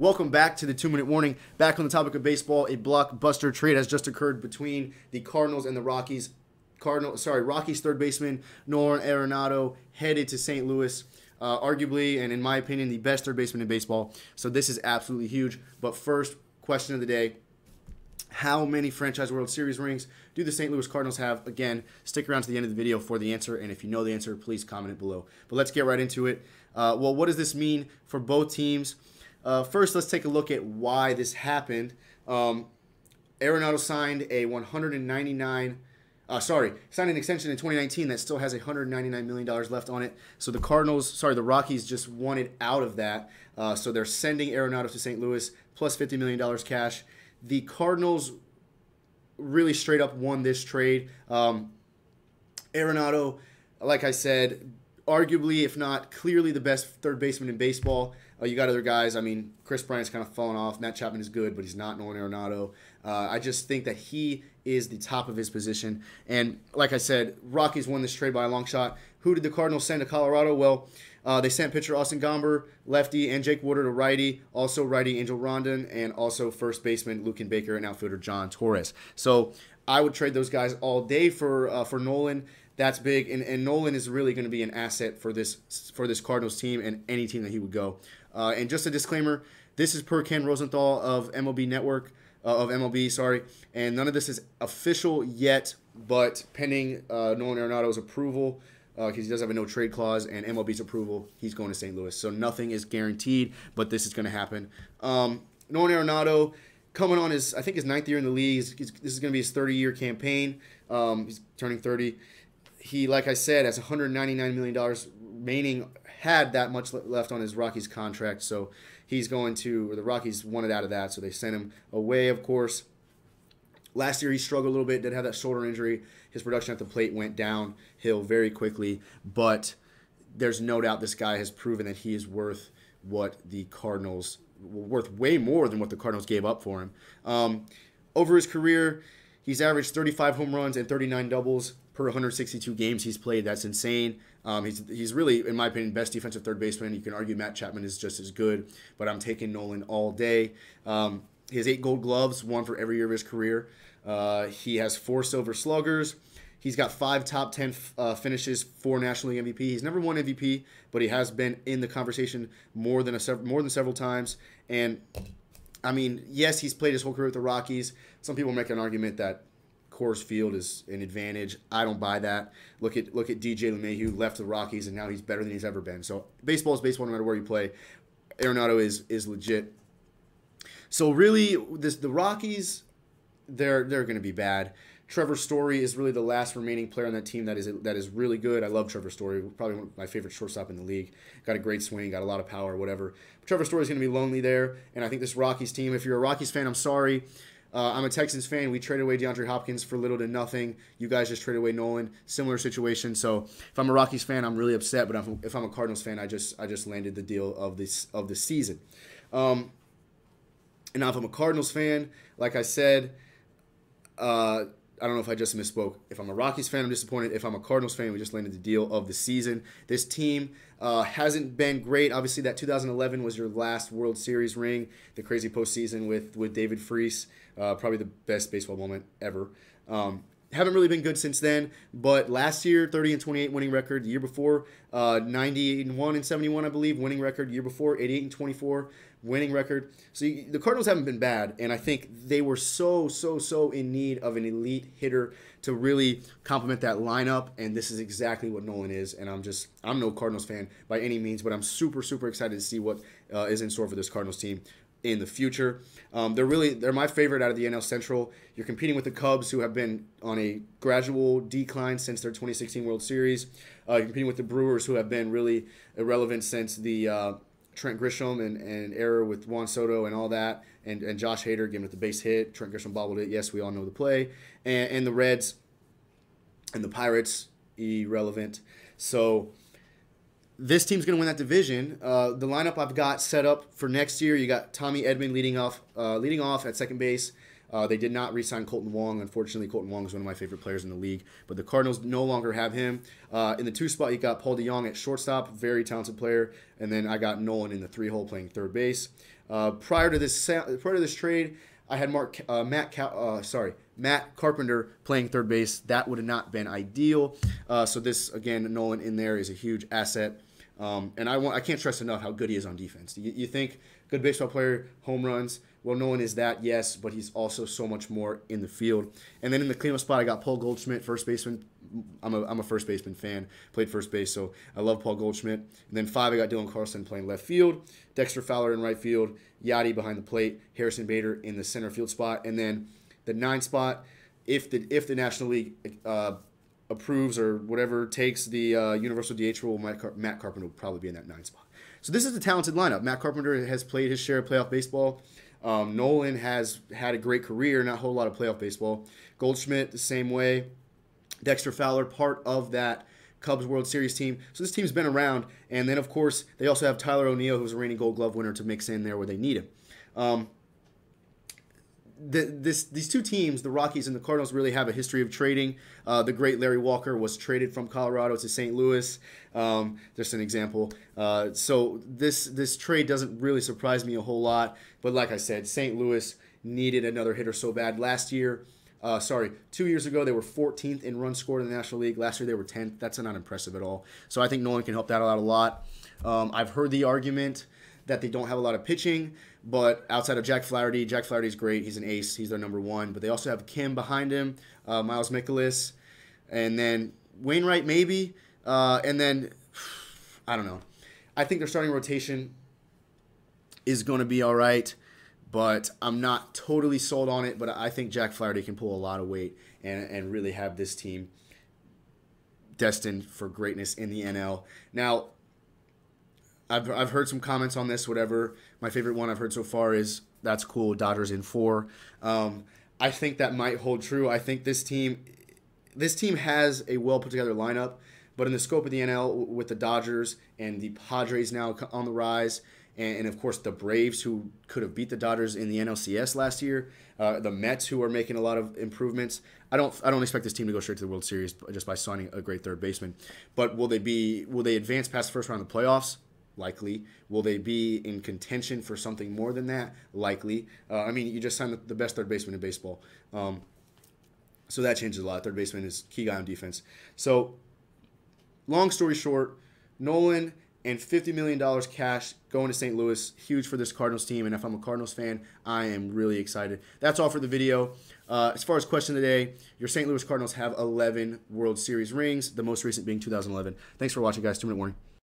Welcome back to the 2-minute warning. Back on the topic of baseball, a blockbuster trade has just occurred between the Cardinals and the Rockies. Rockies third baseman Nolan Arenado headed to St. Louis. Arguably, and in my opinion, the best third baseman in baseball. So this is absolutely huge. But first, question of the day. How many franchise World Series rings do the St. Louis Cardinals have? Again, stick around to the end of the video for the answer, and if you know the answer, please comment it below. But let's get right into it. Well, what does this mean for both teams? First, let's take a look at why this happened. Arenado signed signed an extension in 2019 that still has $199 million left on it. So the Rockies just wanted out of that. So they're sending Arenado to St. Louis plus $50 million cash. The Cardinals really straight up won this trade. Arenado, like I said, arguably, if not clearly, the best third baseman in baseball. You got other guys. I mean, Chris Bryant's kind of fallen off. Matt Chapman is good, but he's not Nolan Arenado. I just think that he is the top of his position. And like I said, Rockies won this trade by a long shot. Who did the Cardinals send to Colorado? Well, they sent pitcher Austin Gomber, lefty, and Jake Woodard, a righty. Also righty Angel Rondon, and also first baseman Luken Baker and outfielder John Torres. So I would trade those guys all day for Nolan. That's big, and Nolan is really going to be an asset for this Cardinals team and any team that he would go. And just a disclaimer, this is per Ken Rosenthal of MLB Network, and none of this is official yet, but pending Nolan Arenado's approval, because he does have a no-trade clause, and MLB's approval, he's going to St. Louis. So nothing is guaranteed, but this is going to happen. Nolan Arenado, coming on I think his 9th year in the league. This is going to be his 30-year campaign. He's turning 30. He, like I said, has $199 million remaining, had that much left on his Rockies contract, so he's going to, or the Rockies wanted out of that, so they sent him away, of course. Last year he struggled a little bit, did have that shoulder injury. His production at the plate went downhill very quickly, but there's no doubt this guy has proven that he is worth worth way more than what the Cardinals gave up for him. Over his career, he's averaged 35 home runs and 39 doubles per 162 games he's played. That's insane. He's really, in my opinion, best defensive third baseman. You can argue Matt Chapman is just as good, but I'm taking Nolan all day. He has 8 Gold Gloves, 1 for every year of his career. He has 4 Silver Sluggers. He's got 5 top 10 finishes, 4 National League MVP. He's never won MVP, but he has been in the conversation more than several times. And I mean, yes, he's played his whole career with the Rockies. Some people make an argument that Coors Field is an advantage. I don't buy that. Look at DJ LeMahieu, left the Rockies, and now he's better than he's ever been. So baseball is baseball no matter where you play. Arenado is legit. So really, the Rockies, they're going to be bad. Trevor Story is really the last remaining player on that team that is really good. I love Trevor Story, probably one of my favorite shortstop in the league. Got a great swing, got a lot of power, whatever. But Trevor Story is going to be lonely there, and I think this Rockies team, if you're a Rockies fan, I'm sorry. I'm a Texans fan. We traded away DeAndre Hopkins for little to nothing. You guys just traded away Nolan. Similar situation. So if I'm a Rockies fan, I'm really upset. But if I'm a Cardinals fan, I just landed the deal of the season. And now if I'm a Cardinals fan, like I said, I don't know if I just misspoke. If I'm a Rockies fan, I'm disappointed. If I'm a Cardinals fan, we just landed the deal of the season. This team hasn't been great. Obviously, that 2011 was your last World Series ring. The crazy postseason with David Freese, probably the best baseball moment ever. Haven't really been good since then, but last year, 30-28 winning record. The year before, 91-71, I believe, winning record. The year before, 88-24 winning record. So the Cardinals haven't been bad, and I think they were so in need of an elite hitter to really complement that lineup, and this is exactly what Nolan is. And I'm no Cardinals fan by any means, but I'm super excited to see what is in store for this Cardinals team in the future. They're my favorite out of the NL Central. You're competing with the Cubs, who have been on a gradual decline since their 2016 World Series. You're competing with the Brewers, who have been really irrelevant since the Trent Grisham and error with Juan Soto and all that, and Josh Hader giving it the base hit. Trent Grisham bobbled it. Yes, we all know the play. And the Reds and the Pirates, irrelevant. So this team's going to win that division. The lineup I've got set up for next year, you got Tommy Edman leading off at second base. They did not re-sign Colton Wong. Unfortunately, Colton Wong is one of my favorite players in the league, but the Cardinals no longer have him. In the 2 spot, you got Paul DeJong at shortstop, very talented player, and then I got Nolan in the 3 hole playing third base. Prior to this trade, I had Matt Carpenter playing third base. That would have not been ideal. So this, again, Nolan in there is a huge asset. And I can't stress enough how good he is on defense. You think good baseball player, home runs. Well, Nolan is that, yes, but he's also so much more in the field. And then in the cleanup spot, I got Paul Goldschmidt, first baseman. I'm a first baseman fan. Played first base, so I love Paul Goldschmidt. And then 5, I got Dylan Carlson playing left field, Dexter Fowler in right field, Yadi behind the plate, Harrison Bader in the center field spot, and then the 9 spot, if the National League approves or whatever takes the universal DH rule, Matt Carpenter will probably be in that 9 spot. So this is a talented lineup. Matt Carpenter has played his share of playoff baseball. Nolan has had a great career, not a whole lot of playoff baseball. Goldschmidt, the same way. Dexter Fowler, part of that Cubs World Series team. So this team's been around. And then, of course, they also have Tyler O'Neill, who's a reigning Gold Glove winner, to mix in there where they need him. These 2 teams, the Rockies and the Cardinals, really have a history of trading. The great Larry Walker was traded from Colorado to St. Louis. Just an example. So this trade doesn't really surprise me a whole lot. But like I said, St. Louis needed another hitter so bad. 2 years ago, they were 14th in runs scored in the National League. Last year, they were 10th. That's not impressive at all. So I think Nolan can help that out a lot. I've heard the argument that they don't have a lot of pitching, but outside of Jack Flaherty's great. He's an ace. He's their number 1. But they also have Kim behind him, Miles Mikolas, and then Wainwright maybe. And then, I don't know. I think their starting rotation is going to be all right, but I'm not totally sold on it. But I think Jack Flaherty can pull a lot of weight and really have this team destined for greatness in the NL. Now, I've heard some comments on this, whatever. My favorite one I've heard so far is, that's cool, Dodgers in 4. I think that might hold true. I think this team has a well-put-together lineup, but in the scope of the NL, with the Dodgers and the Padres now on the rise, and of course the Braves, who could have beat the Dodgers in the NLCS last year, the Mets, who are making a lot of improvements. I don't expect this team to go straight to the World Series just by signing a great third baseman. But will they advance past the first round of the playoffs? Likely. Will they be in contention for something more than that? Likely. I mean, you just signed the best third baseman in baseball. So that changes a lot. Third baseman is key guy on defense. So, long story short, Nolan and $50 million cash going to St. Louis. Huge for this Cardinals team. And if I'm a Cardinals fan, I am really excited. That's all for the video. As far as question of the day, your St. Louis Cardinals have 11 World Series rings, the most recent being 2011. Thanks for watching, guys. 2-minute warning.